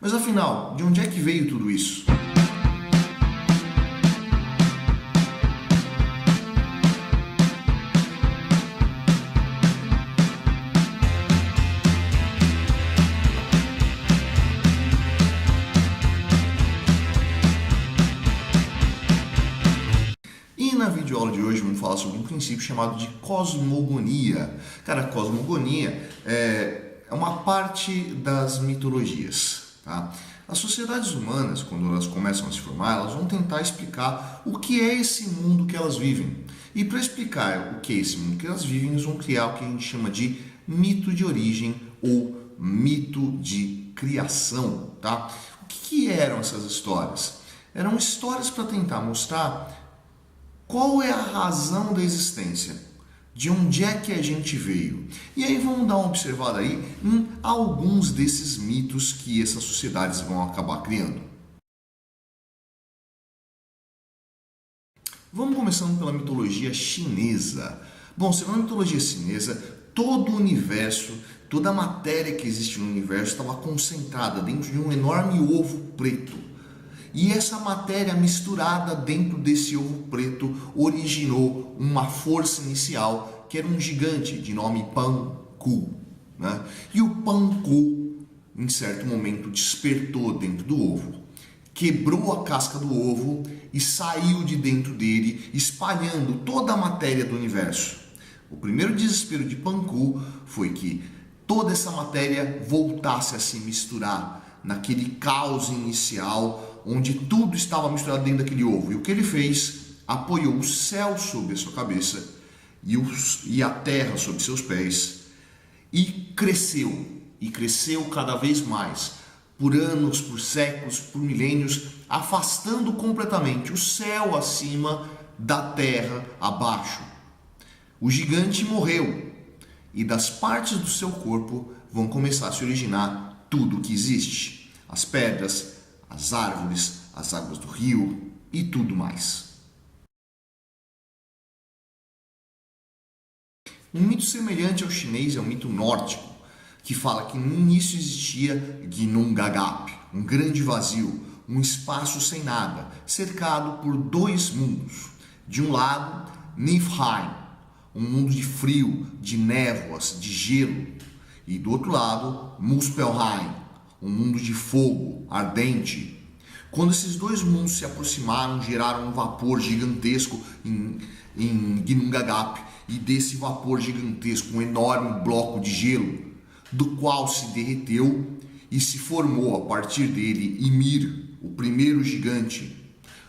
Mas afinal, de onde é que veio tudo isso? E na videoaula de hoje vamos falar sobre um princípio chamado de cosmogonia. Cara, cosmogonia é uma parte das mitologias, tá? As sociedades humanas, quando elas começam a se formar, elas vão tentar explicar o que é esse mundo que elas vivem. E para explicar o que é esse mundo que elas vivem, eles vão criar o que a gente chama de mito de origem ou mito de criação, tá? O que eram essas histórias? Eram histórias para tentar mostrar qual é a razão da existência, de onde é que a gente veio. E aí vamos dar uma observada aí em alguns desses mitos que essas sociedades vão acabar criando. Vamos começando pela mitologia chinesa. Bom, segundo a mitologia chinesa, todo o universo, toda a matéria que existe no universo estava concentrada dentro de um enorme ovo preto. E essa matéria misturada dentro desse ovo preto originou uma força inicial que era um gigante de nome Pan-Ku, né? E o Pan-Ku, em certo momento, despertou dentro do ovo, quebrou a casca do ovo e saiu de dentro dele, espalhando toda a matéria do universo. O primeiro desespero de Pan-Ku foi que toda essa matéria voltasse a se misturar naquele caos inicial, onde tudo estava misturado dentro daquele ovo. E o que ele fez? Apoiou o céu sobre a sua cabeça e a terra sobre seus pés e cresceu cada vez mais, por anos, por séculos, por milênios, afastando completamente o céu acima da terra abaixo. O gigante morreu e das partes do seu corpo vão começar a se originar tudo o que existe: as pedras, as árvores, as águas do rio e tudo mais. Um mito semelhante ao chinês é o mito nórdico, que fala que no início existia Ginnungagap, um grande vazio, um espaço sem nada, cercado por dois mundos. De um lado, Niflheim, um mundo de frio, de névoas, de gelo, e do outro lado, Muspelheim, um mundo de fogo, ardente. Quando esses dois mundos se aproximaram, geraram um vapor gigantesco em Ginnungagap, e desse vapor gigantesco um enorme bloco de gelo, do qual se derreteu e se formou a partir dele Ymir, o primeiro gigante.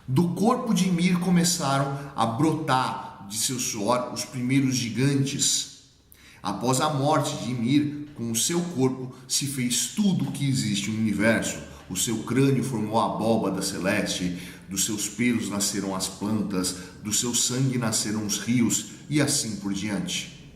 Do corpo de Ymir começaram a brotar de seu suor os primeiros gigantes. Após a morte de Ymir, com o seu corpo se fez tudo o que existe no universo. O seu crânio formou a abóbada celeste, dos seus pelos nasceram as plantas, do seu sangue nasceram os rios e assim por diante.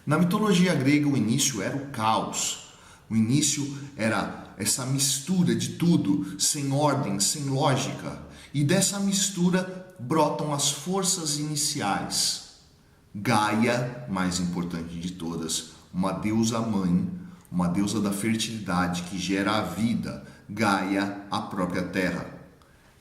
Na mitologia grega, o início era o caos. O início era essa mistura de tudo, sem ordem, sem lógica. E dessa mistura brotam as forças iniciais. Gaia, mais importante de todas, uma deusa mãe, uma deusa da fertilidade que gera a vida. Gaia, a própria terra.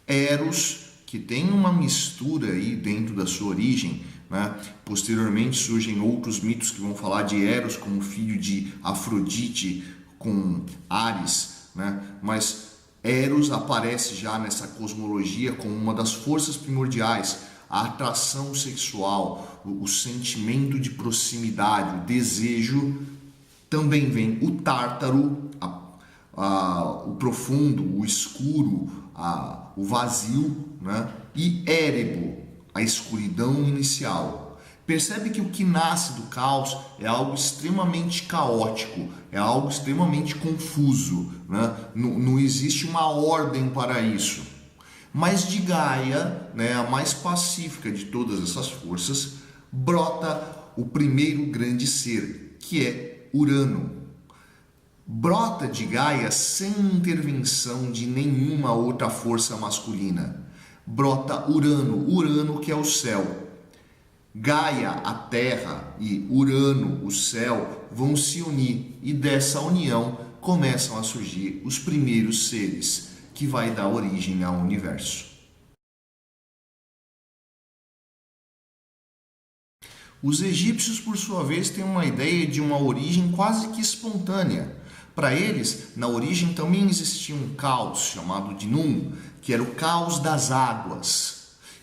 Eros, que tem uma mistura aí dentro da sua origem, né? Posteriormente surgem outros mitos que vão falar de Eros como filho de Afrodite com Ares, né? Mas Eros aparece já nessa cosmologia como uma das forças primordiais, a atração sexual, o sentimento de proximidade, o desejo. Também vem o Tártaro, o profundo, o escuro, o vazio, né? E Érebo, a escuridão inicial. Percebe que o que nasce do caos é algo extremamente caótico, é algo extremamente confuso, né? Não existe uma ordem para isso. Mas de Gaia, né, a mais pacífica de todas essas forças, brota o primeiro grande ser, que é Urano. Brota de Gaia sem intervenção de nenhuma outra força masculina. Brota Urano, Urano que é o céu. Gaia, a Terra, e Urano, o céu, vão se unir e dessa união começam a surgir os primeiros seres que vai dar origem ao universo. Os egípcios, por sua vez, têm uma ideia de uma origem quase que espontânea. Para eles, na origem também existia um caos chamado de Num, que era o caos das águas.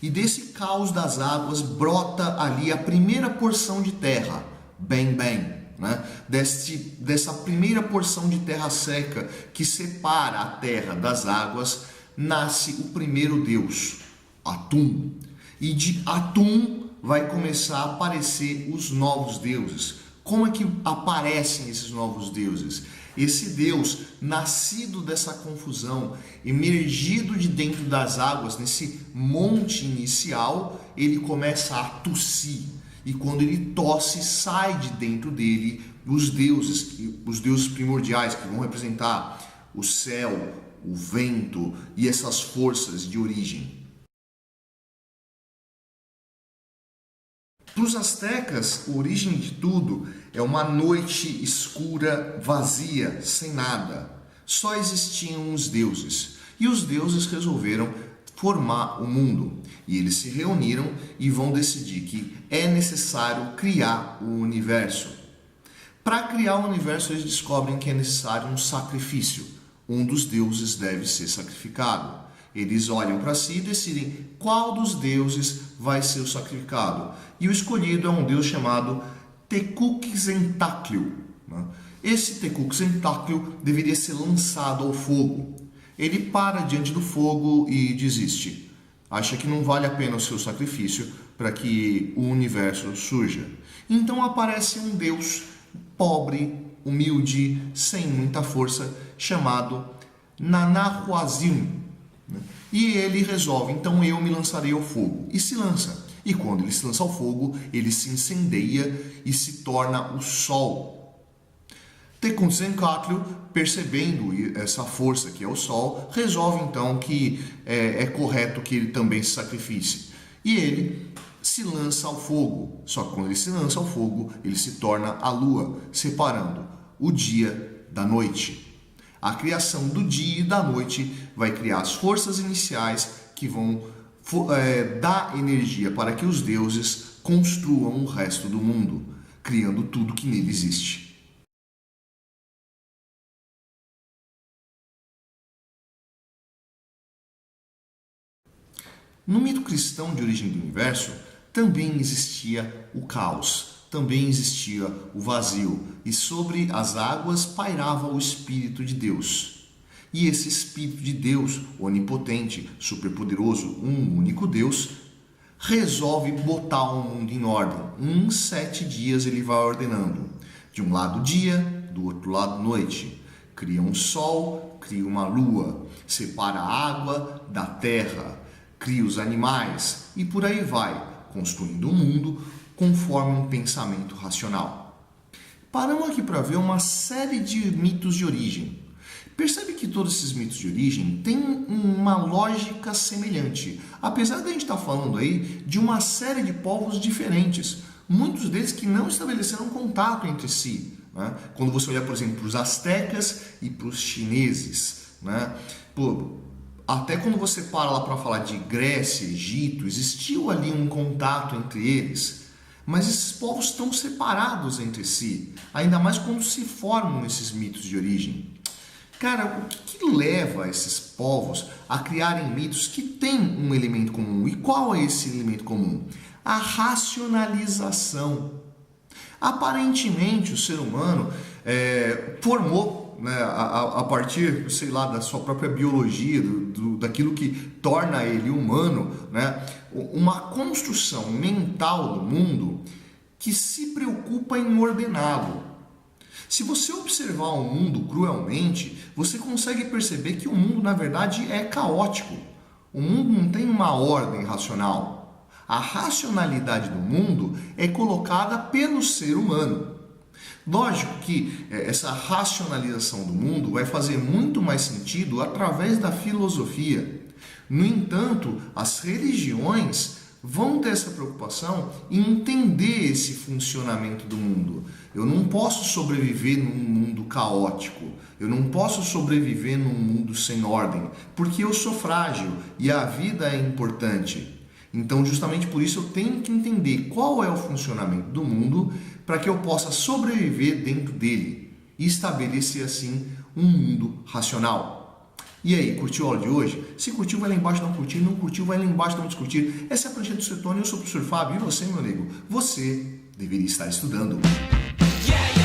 E desse caos das águas brota ali a primeira porção de terra, Bem Bem, né? Dessa primeira porção de terra seca que separa a terra das águas, nasce o primeiro deus, Atum. E de Atum vai começar a aparecer os novos deuses. Como é que aparecem esses novos deuses? Esse Deus, nascido dessa confusão, emergido de dentro das águas, nesse monte inicial, ele começa a tossir. E quando ele tosse, sai de dentro dele os deuses primordiais, que vão representar o céu, o vento e essas forças de origem. Para os astecas, a origem de tudo é uma noite escura, vazia, sem nada. Só existiam os deuses. E os deuses resolveram formar o mundo. E eles se reuniram e vão decidir que é necessário criar o universo. Para criar o universo, eles descobrem que é necessário um sacrifício. Um dos deuses deve ser sacrificado. Eles olham para si e decidem qual dos deuses vai ser o sacrificado. E o escolhido é um deus chamado Tecuktitlan. Esse Tecuktitlan deveria ser lançado ao fogo. Ele para diante do fogo e desiste. Acha que não vale a pena o seu sacrifício para que o universo surja. Então aparece um deus pobre, humilde, sem muita força, chamado Nanahuatzin. E ele resolve, então eu me lançarei ao fogo. E se lança. E quando ele se lança ao fogo, ele se incendeia e se torna o sol. Tecuktitlan, percebendo essa força que é o sol, resolve então que é correto que ele também se sacrifique. E ele se lança ao fogo. Só que quando ele se lança ao fogo, ele se torna a lua, separando o dia da noite. A criação do dia e da noite vai criar as forças iniciais que vão dar energia para que os deuses construam o resto do mundo, criando tudo que nele existe. No mito cristão de origem do universo, também existia o caos. Também existia o vazio, e sobre as águas pairava o Espírito de Deus. E esse Espírito de Deus, onipotente, superpoderoso, um único Deus, resolve botar o mundo em ordem. Em 7 dias ele vai ordenando. De um lado dia, do outro lado noite. Cria um sol, cria uma lua, separa a água da terra, cria os animais e por aí vai, construindo o mundo conforme um pensamento racional. Paramos aqui para ver uma série de mitos de origem. Percebe que todos esses mitos de origem têm uma lógica semelhante, apesar de a gente estar falando aí de uma série de povos diferentes, muitos deles que não estabeleceram contato entre si. Né? Quando você olhar, por exemplo, para os astecas e para os chineses, né? Até quando você para lá para falar de Grécia, Egito, existiu ali um contato entre eles. Mas esses povos estão separados entre si, ainda mais quando se formam esses mitos de origem. Cara, o que leva esses povos a criarem mitos que têm um elemento comum? E qual é esse elemento comum? A racionalização. Aparentemente, o ser humano formou, né, a partir, sei lá, da sua própria biologia, daquilo que torna ele humano, né, uma construção mental do mundo que se preocupa em ordená-lo. Se você observar o mundo cruelmente, você consegue perceber que o mundo, na verdade, é caótico. O mundo não tem uma ordem racional. A racionalidade do mundo é colocada pelo ser humano. Lógico que essa racionalização do mundo vai fazer muito mais sentido através da filosofia. No entanto, as religiões vão ter essa preocupação em entender esse funcionamento do mundo. Eu não posso sobreviver num mundo caótico, eu não posso sobreviver num mundo sem ordem, porque eu sou frágil e a vida é importante. Então, justamente por isso, eu tenho que entender qual é o funcionamento do mundo para que eu possa sobreviver dentro dele e estabelecer, assim, um mundo racional. E aí, curtiu a aula de hoje? Se curtiu, vai lá embaixo não curtir. Não curtiu, vai lá embaixo não discutir. Essa é a Prancheta do Cetone, eu sou o professor Fábio. E você, meu amigo? Você deveria estar estudando. Yeah, yeah.